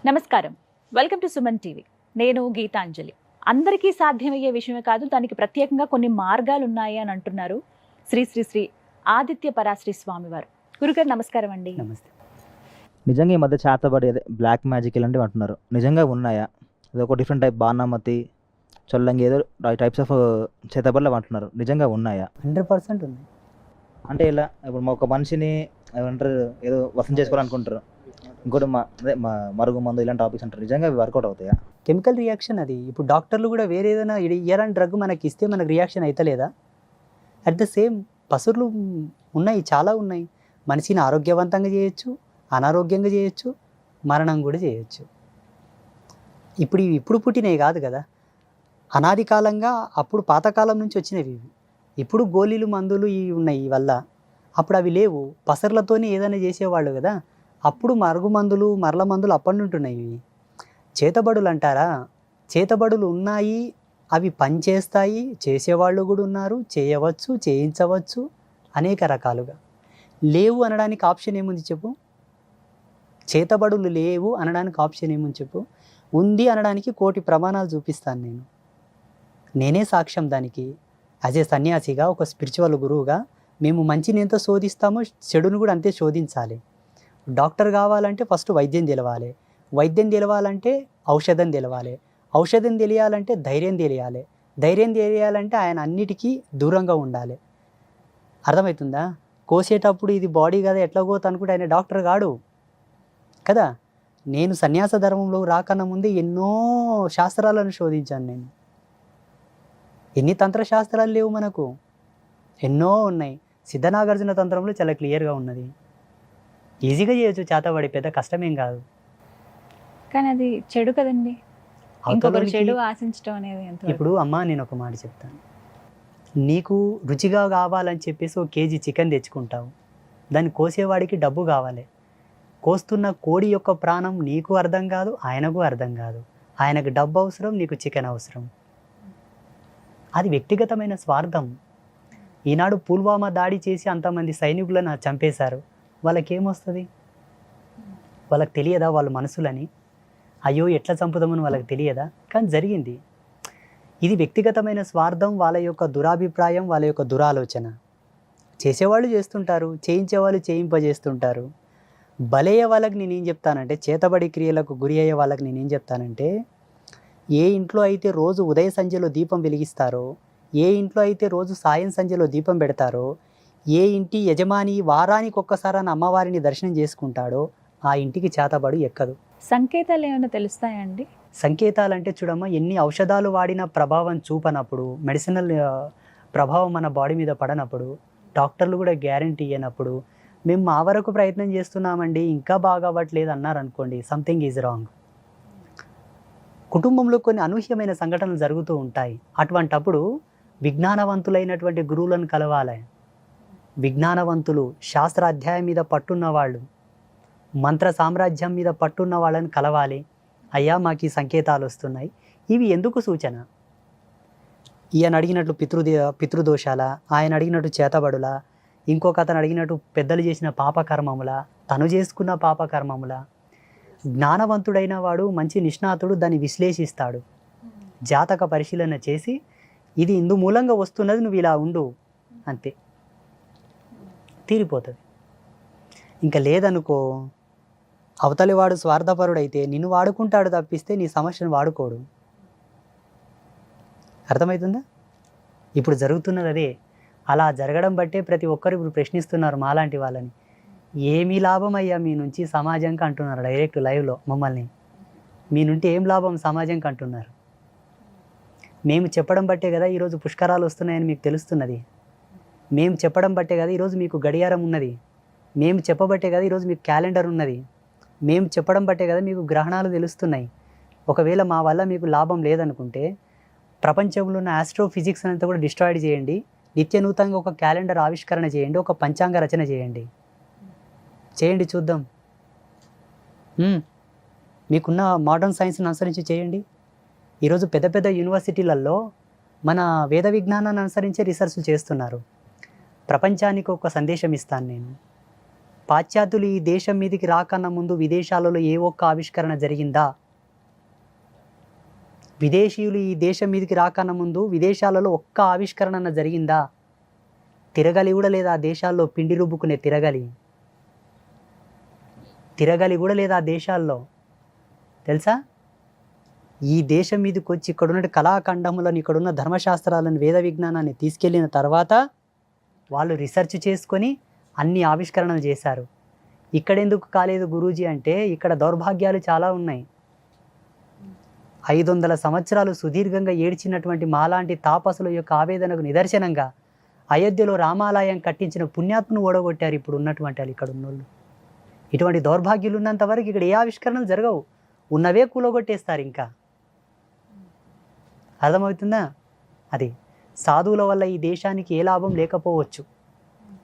నమస్కారం, welcome to Suman TV. నేను గీతాంజలి. అందరికీ సాధ్యమయ్యే విషయమే కాదు, దానికి ప్రత్యేకంగా కొన్ని మార్గాలు ఉన్నాయి అని అంటున్నారు శ్రీ శ్రీ శ్రీ ఆదిత్య పరాశ్రీ స్వామివారు. గురుగారు నమస్కారం అండి. నమస్తే. నిజంగా ఈ మధ్య చేతబడి అదే బ్లాక్ మ్యాజిక్ ఇలాంటివి అంటున్నారు, నిజంగా ఉన్నాయా? ఇది ఒక డిఫరెంట్ టైప్ బాణామతి చొల్లంగి ఏదో టైప్స్ ఆఫ్ చేతబడులు అంటున్నారు, నిజంగా ఉన్నాయా? 100% ఉంది. అంటే ఇలా ఇప్పుడు ఒక మనిషిని ఏమంటారు ఏదో వసం చేసుకోవాలనుకుంటారు, ఇంకోటి మరుగు మందు ఇలాంటి టాపిక్స్ అంటారు, నిజంగా అవి వర్కౌట్ అవుతాయా? కెమికల్ రియాక్షన్ అది. ఇప్పుడు డాక్టర్లు కూడా వేరే ఏదైనా ఇయ్యాలని డ్రగ్ మనకి ఇస్తే మనకు రియాక్షన్ అవుతలేదా? అట్ ద సేమ్ పసురులు ఉన్నాయి, చాలా ఉన్నాయి. మనిషిని ఆరోగ్యవంతంగా చేయొచ్చు, అనారోగ్యంగా చేయొచ్చు, మరణం కూడా చేయొచ్చు. ఇప్పుడు పుట్టినవి కాదు కదా, అనాది కాలంగా అప్పుడు పాతకాలం నుంచి వచ్చినవి ఇవి. ఇప్పుడు గోళీలు మందులు ఇవి ఉన్నాయి వల్ల, అప్పుడు అవి లేవు. పసర్లతోనే ఏదైనా చేసేవాళ్ళు కదా, అప్పుడు మరుగు మందులు మరల మందులు అప్పటి నుండి ఉన్నాయి. ఇవి చేతబడులు అంటారా? చేతబడులు ఉన్నాయి, అవి పనిచేస్తాయి, చేసేవాళ్ళు కూడా ఉన్నారు, చేయవచ్చు, చేయించవచ్చు అనేక రకాలుగా. లేవు అనడానికి ఆప్షన్ ఏముంది చెప్పు? చేతబడులు లేవు అనడానికి ఆప్షన్ ఏముంది చెప్పు? ఉంది అనడానికి కోటి ప్రమాణాలు చూపిస్తాను నేనే సాక్ష్యం దానికి. యాజ్ ఏ సన్యాసిగా, ఒక స్పిరిచువల్ గురువుగా మేము మంచిని ఎంత శోధిస్తామో చెడును కూడా అంతే శోధించాలి. డాక్టర్ కావాలంటే ఫస్ట్ వైద్యం తెలవాలి, వైద్యం తెలవాలంటే ఔషధం తెలవాలి, ఔషధం తెలియాలంటే ధైర్యం తెలియాలి, ధైర్యం తెలియాలంటే ఆయన అన్నిటికీ దూరంగా ఉండాలి. అర్థమవుతుందా? కోసేటప్పుడు ఇది బాడీ కదా ఎట్లా కోత అనుకుంటే ఆయన డాక్టర్ కాడు కదా. నేను సన్యాస ధర్మంలో రాకన్నా ముందే ఎన్నో శాస్త్రాలను శోధించాను నేను. ఎన్ని తంత్రశాస్త్రాలు లేవు మనకు? ఎన్నో ఉన్నాయి. సిద్ధనాగార్జున తంత్రంలో చాలా క్లియర్గా ఉన్నది. ఈజీగా చేయొచ్చు, చేతబడి పెద్ద కష్టమేం కాదు. కానీ అది చెడు కదండి, ఇంకొకరు చెడు ఆశించడం అనేది. ఇప్పుడు అమ్మా నేను ఒక మాట చెప్తాను, నీకు రుచిగా కావాలని చెప్పేసి ఒక కేజీ చికెన్ తెచ్చుకుంటావు, దాన్ని కోసేవాడికి డబ్బు కావాలి. కోస్తున్న కోడి యొక్క ప్రాణం నీకు అర్థం కాదు, ఆయనకు అర్థం కాదు. ఆయనకు డబ్బు అవసరం, నీకు చికెన్ అవసరం. అది వ్యక్తిగతమైన స్వార్థం. ఈనాడు పుల్వామా దాడి చేసి అంతమంది సైనికులను చంపేశారు, వాళ్ళకేమొస్తుంది? వాళ్ళకి తెలియదా వాళ్ళ మనసులని? అయ్యో ఎట్లా చంపుదామని వాళ్ళకి తెలియదా? కానీ జరిగింది. ఇది వ్యక్తిగతమైన స్వార్థం, వాళ్ళ యొక్క దురాభిప్రాయం, వాళ్ళ యొక్క దురాలోచన. చేసేవాళ్ళు చేస్తుంటారు, చేయించేవాళ్ళు చేయింపజేస్తుంటారు. బలయ్యే వాళ్ళకి నేనేం చెప్తానంటే, చేతబడి క్రియలకు గురి అయ్యే వాళ్ళకి నేనేం చెప్తానంటే, ఏ ఇంట్లో అయితే రోజు ఉదయ సంధ్యలో దీపం వెలిగిస్తారో, ఏ ఇంట్లో అయితే రోజు సాయం సంధ్యలో దీపం పెడతారో, ఏ ఇంటి యజమాని వారానికి ఒక్కసారి అమ్మవారిని దర్శనం చేసుకుంటాడో ఆ ఇంటికి చేతబడు ఎక్కదు. సంకేతాలు ఏమైనా తెలుస్తాయండి? సంకేతాలు అంటే చూడమ్మా, ఎన్ని ఔషధాలు వాడినా ప్రభావం చూపనప్పుడు, మెడిసినల్ ప్రభావం మన బాడీ మీద పడనప్పుడు, డాక్టర్లు కూడా గ్యారంటీ ఇవ్వనప్పుడు, మేము మా వరకు ప్రయత్నం చేస్తున్నామండి ఇంకా బాగా అవ్వట్లేదు అన్నారనుకోండి, సంథింగ్ ఈజ్ రాంగ్. కుటుంబంలో కొన్ని అనూహ్యమైన సంఘటనలు జరుగుతూ ఉంటాయి. అటువంటప్పుడు విజ్ఞానవంతులైనటువంటి గురువులను కలవాలి. విజ్ఞానవంతులు, శాస్త్ర అధ్యాయం మీద పట్టున్న వాళ్ళు, మంత్ర సామ్రాజ్యం మీద పట్టున్న వాళ్ళని కలవాలి. అయ్యా మాకు ఈ సంకేతాలు వస్తున్నాయి, ఇవి ఎందుకు సూచన? ఈయన అడిగినట్లు పితృదోషాల, ఆయన అడిగినట్టు చేతబడుల, ఇంకొక అతను అడిగినట్టు పెద్దలు చేసిన పాపకర్మముల, తను చేసుకున్న పాపకర్మముల. జ్ఞానవంతుడైన వాడు, మంచి నిష్ణాతుడు దాన్ని విశ్లేషిస్తాడు, జాతక పరిశీలన చేసి ఇది ఇందు మూలంగా వస్తున్నది, నువ్వు ఇలా ఉండు, అంతే, తీరిపోతుంది. ఇంకా లేదనుకో, అవతలి వాడు స్వార్థపరుడైతే నిన్ను వాడుకుంటాడు తప్పిస్తే నీ సమస్యను వాడుకోడు. అర్థమవుతుందా? ఇప్పుడు జరుగుతున్నది అదే. అలా జరగడం బట్టే ప్రతి ఒక్కరు ఇప్పుడు ప్రశ్నిస్తున్నారు మాలాంటి వాళ్ళని, ఏమీ లాభం అయ్యా మీ నుంచి సమాజంకి అంటున్నారు. డైరెక్ట్ లైవ్లో మమ్మల్ని, మీ నుండి ఏం లాభం సమాజంకి అంటున్నారు. మేము చెప్పడం బట్టే కదా ఈరోజు పుష్కరాలు వస్తున్నాయని మీకు తెలుస్తున్నది. మేము చెప్పడం బట్టే కదా ఈరోజు మీకు గడియారం ఉన్నది. మేము చెప్పబట్టే కదా ఈరోజు మీకు క్యాలెండర్ ఉన్నది. మేము చెప్పడం బట్టే కదా మీకు గ్రహణాలు తెలుస్తున్నాయి. ఒకవేళ మా వల్ల మీకు లాభం లేదనుకుంటే ప్రపంచంలో ఉన్న ఆస్ట్రోఫిజిక్స్ అంతా కూడా డిస్ట్రాయిడ్ చేయండి, నిత్యనూతంగా ఒక క్యాలెండర్ ఆవిష్కరణ చేయండి, ఒక పంచాంగ రచన చేయండి చూద్దాం. మీకున్న మోడర్న్ సైన్స్ని అనుసరించి చేయండి. ఈరోజు పెద్ద పెద్ద యూనివర్సిటీలలో మన వేద విజ్ఞానాన్ని అనుసరించే రీసెర్చ్ చేస్తున్నారు. ప్రపంచానికి ఒక సందేశం ఇస్తాను నేను, పాశ్చాత్యులు ఈ దేశం మీదకి రాకన్నా ముందు విదేశాలలో ఏ ఒక్క ఆవిష్కరణ జరిగిందా? విదేశీయులు ఈ దేశం మీదకి రాకన్నా ముందు విదేశాలలో ఒక్క ఆవిష్కరణ జరిగిందా? తిరగలి కూడా లేదా ఆ దేశాల్లో, పిండి రుబ్బుకునే తిరగలి కూడా లేదా ఆ దేశాల్లో, తెలుసా? ఈ దేశం మీదకి వచ్చి ఇక్కడున్న కళాఖండములను, ఇక్కడున్న ధర్మశాస్త్రాలను, వేద విజ్ఞానాన్ని తీసుకెళ్ళిన తర్వాత వాళ్ళు రీసెర్చ్ చేసుకొని అన్ని ఆవిష్కరణలు చేశారు. ఇక్కడెందుకు కాలేదు గురూజీ అంటే ఇక్కడ దౌర్భాగ్యాలు చాలా ఉన్నాయి. 500 సంవత్సరాలు సుదీర్ఘంగా ఏడ్చినటువంటి మాలాంటి తాపసుల యొక్క ఆవేదనకు నిదర్శనంగా అయోధ్యలో రామాలయం కట్టించిన పుణ్యాత్మను ఓడగొట్టారు ఇప్పుడు ఉన్నటువంటి వాళ్ళు, ఇక్కడ ఉన్నోళ్ళు. ఇటువంటి దౌర్భాగ్యులు ఉన్నంత వరకు ఇక్కడ ఏ ఆవిష్కరణలు జరగవు, ఉన్నవే కూలగొట్టేస్తారు. ఇంకా అర్థమవుతుందా? అది సాధువుల వల్ల ఈ దేశానికి ఏ లాభం లేకపోవచ్చు,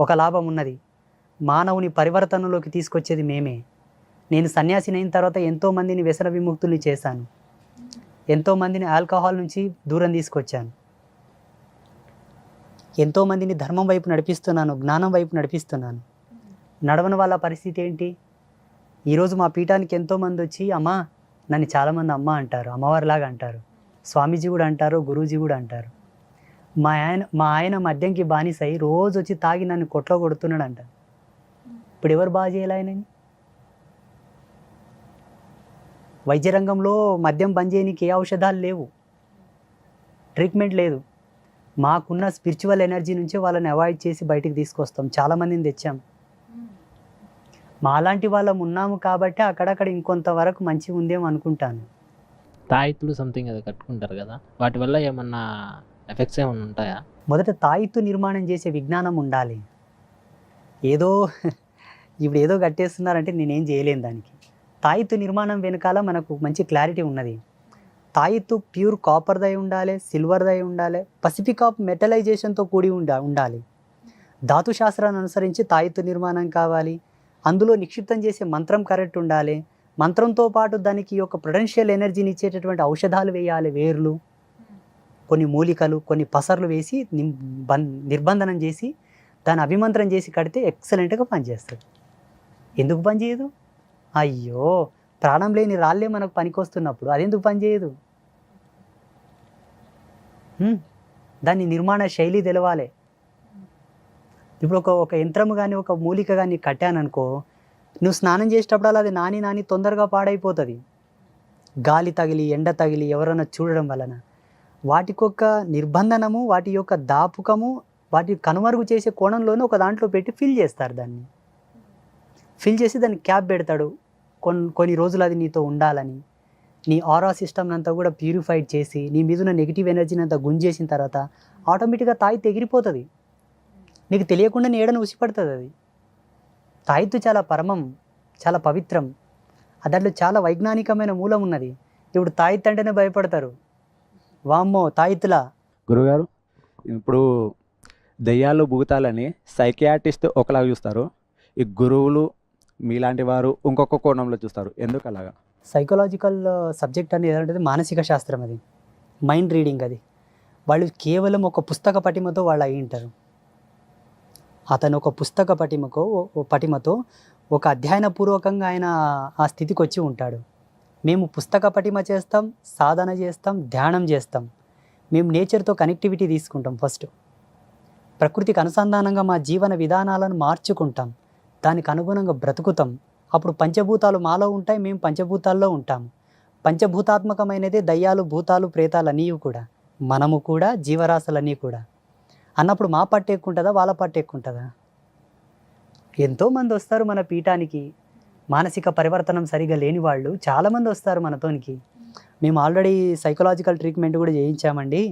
ఒక లాభం ఉన్నది. మానవుని పరివర్తనలోకి తీసుకొచ్చేది మేమే. నేను సన్యాసిని అయిన తర్వాత ఎంతోమందిని వ్యసన విముక్తుల్ని చేశాను, ఎంతోమందిని ఆల్కహాల్ నుంచి దూరం తీసుకొచ్చాను, ఎంతోమందిని ధర్మం వైపు నడిపిస్తున్నాను, జ్ఞానం వైపు నడిపిస్తున్నాను. నడవని వాళ్ళ పరిస్థితి ఏంటి? ఈరోజు మా పీఠానికి ఎంతోమంది వచ్చి అమ్మా, నన్ను చాలామంది అమ్మ అంటారు, అమ్మవారిలాగా అంటారు, స్వామీజీ కూడా అంటారు, గురూజీ కూడా అంటారు. మా ఆయన మద్యంకి బానిసై రోజు వచ్చి తాగి నన్ను కొట్లో కొడుతున్నాడు అంట. ఇప్పుడు ఎవరు బాగా చేయాలి ఆయనని? వైద్య రంగంలో మద్యం బంద్ చేయడానికి ఏ ఔషధాలు లేవు, ట్రీట్మెంట్ లేదు. మాకున్న స్పిరిచువల్ ఎనర్జీ నుంచే వాళ్ళని అవాయిడ్ చేసి బయటికి తీసుకొస్తాం. చాలామందిని తెచ్చాం. మాలాంటి వాళ్ళం ఉన్నాము కాబట్టి అక్కడక్కడ ఇంకొంతవరకు మంచిగా ఉందేమో అనుకుంటాను. తాయితులు సంథింగ్ అది కట్టుకుంటారు కదా, వాటి వల్ల ఏమన్నా ఎఫెక్ట్స్ ఏమన్నా ఉంటాయా? మొదట తాయిత్తు నిర్మాణం చేసే విజ్ఞానం ఉండాలి. ఏదో ఇప్పుడు ఏదో కట్టేస్తున్నారంటే నేనేం చేయలేను దానికి. తాయిత్తు నిర్మాణం వెనకాల మనకు మంచి క్లారిటీ ఉన్నది. తాయిత్తు ప్యూర్ కాపర్దై ఉండాలి, సిల్వర్దై ఉండాలి, పసిఫిక్ ఆఫ్ మెటలైజేషన్తో కూడి ఉండాలి. ధాతు శాస్త్రాన్ని అనుసరించి తాయిత్తు నిర్మాణం కావాలి. అందులో నిక్షిప్తం చేసే మంత్రం కరెక్ట్ ఉండాలి. మంత్రంతో పాటు దానికి ఒక పొటెన్షియల్ ఎనర్జీని ఇచ్చేటటువంటి ఔషధాలు వేయాలి, వేర్లు, కొన్ని మూలికలు, కొన్ని పసర్లు వేసి నిర్బంధనం చేసి దాన్ని అభిమంత్రం చేసి కడితే ఎక్సలెంట్గా పనిచేస్తుంది. ఎందుకు పనిచేయదు? అయ్యో, ప్రాణం లేని రాళ్ళే మనకు పనికొస్తున్నప్పుడు అదెందుకు పనిచేయదు? దాని నిర్మాణ శైలి తెలవాలి. ఇప్పుడు ఒక యంత్రము కానీ ఒక మూలిక కానీ కట్టాననుకో, నువ్వు స్నానం చేసేటప్పుడు అది నాని తొందరగా పాడైపోతుంది. గాలి తగిలి, ఎండ తగిలి, ఎవరైనా చూడడం వలన వాటికొక నిర్బంధనము, వాటి యొక్క దాపుకము, వాటి కనుమరుగు చేసే కోణంలోనే ఒక దాంట్లో పెట్టి ఫిల్ చేస్తారు. దాన్ని ఫిల్ చేసి దాన్ని క్యాప్ పెడతాడు. కొన్ని రోజులు అది నీతో ఉండాలని, నీ ఆరా సిస్టమ్ అంతా కూడా ప్యూరిఫైడ్ చేసి నీ మీద ఉన్న నెగిటివ్ ఎనర్జీని అంతా గుంజేసిన తర్వాత ఆటోమేటిక్గా తాయిత్తు ఎగిరిపోతుంది. నీకు తెలియకుండా నీ ఏడను ఉసిపడుతుంది. అది తాయిత్తు చాలా పరమం, చాలా పవిత్రం. దాంట్లో చాలా వైజ్ఞానికమైన మూలం ఉన్నది. ఇప్పుడు తాయిత్తు అంటేనే భయపడతారు. వామ్మో తాయిత్తులా. గురుగారు, ఇప్పుడు దెయ్యాలు భూతాలని సైకియాట్రిస్ట్ ఒకలాగా చూస్తారు, ఈ గురువులు మీలాంటి వారు ఇంకొక కోణంలో చూస్తారు. ఎందుకు అలాగా? సైకలాజికల్ సబ్జెక్ట్ అనేది ఏదంటే మానసిక శాస్త్రం, అది మైండ్ రీడింగ్. అది వాళ్ళు కేవలం ఒక పుస్తక పటిమతో వాళ్ళు అయి ఉంటారు. అతను ఒక పుస్తక పటిమతో ఒక అధ్యయనపూర్వకంగా ఆయన ఆ స్థితికి వచ్చి ఉంటాడు. మేము పుస్తక పటిమ చేస్తాం, సాధన చేస్తాం, ధ్యానం చేస్తాం. మేము నేచర్తో కనెక్టివిటీ తీసుకుంటాం. ఫస్ట్ ప్రకృతికి అనుసంధానంగా మా జీవన విధానాలను మార్చుకుంటాం, దానికి అనుగుణంగా బ్రతుకుతాం. అప్పుడు పంచభూతాలు మాలో ఉంటాయి, మేము పంచభూతాల్లో ఉంటాము. పంచభూతాత్మకమైనదే దయ్యాలు, భూతాలు, ప్రేతాలు అన్నీ కూడా, మనము కూడా, జీవరాశులన్నీ కూడా. అన్నప్పుడు మా పట్టు ఎక్కువ ఉంటుందా, వాళ్ళ పట్టు ఎక్కువ ఉంటుందా? ఎంతోమంది వస్తారు మన పీఠానికి, మానసిక పరివర్తనం సరిగా లేని వాళ్ళు చాలామంది వస్తారు మనతోనికి. మేము ఆల్రెడీ సైకలాజికల్ ట్రీట్మెంట్ కూడా చేయించామండి,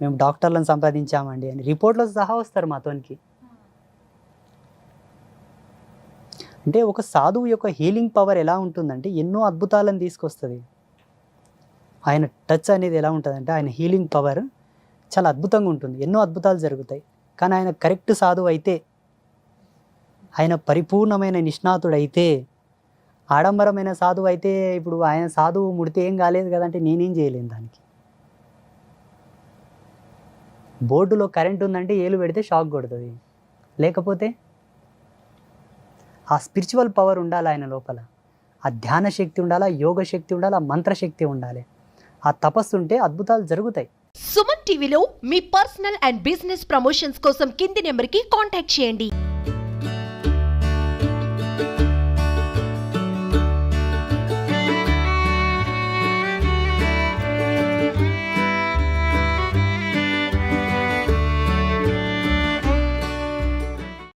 మేము డాక్టర్లను సంపాదించామండి అని రిపోర్ట్లో సహా వస్తారు మాతోనికి. అంటే ఒక సాధువు యొక్క హీలింగ్ పవర్ ఎలా ఉంటుందంటే ఎన్నో అద్భుతాలను తీసుకొస్తుంది. ఆయన టచ్ అనేది ఎలా ఉంటుందంటే ఆయన హీలింగ్ పవర్ చాలా అద్భుతంగా ఉంటుంది, ఎన్నో అద్భుతాలు జరుగుతాయి. కానీ ఆయన కరెక్ట్ సాధువు అయితే, ఆయన పరిపూర్ణమైన నిష్ణాతుడైతే, ఆడంబరమైన సాధువు అయితే, ఇప్పుడు ఆయన సాధువు ముడితే ఏం కాలేదు కదంటే నేనేం చేయలేను దానికి. బోర్డులో కరెంట్ ఉందంటే ఏలు పెడితే షాక్ కొడుతుంది, లేకపోతే ఆ స్పిరిచువల్ పవర్ ఉండాలి ఆయన లోపల, ఆ ధ్యాన శక్తి ఉండాలా, యోగ శక్తి ఉండాలా, మంత్రశక్తి ఉండాలి. ఆ తపస్సు ఉంటే అద్భుతాలు జరుగుతాయి. సుమన్ టీవీలో మీ పర్సనల్ అండ్ బిజినెస్ ప్రమోషన్స్ కోసం కింది నెంబర్కి కాంటాక్ట్ చేయండి.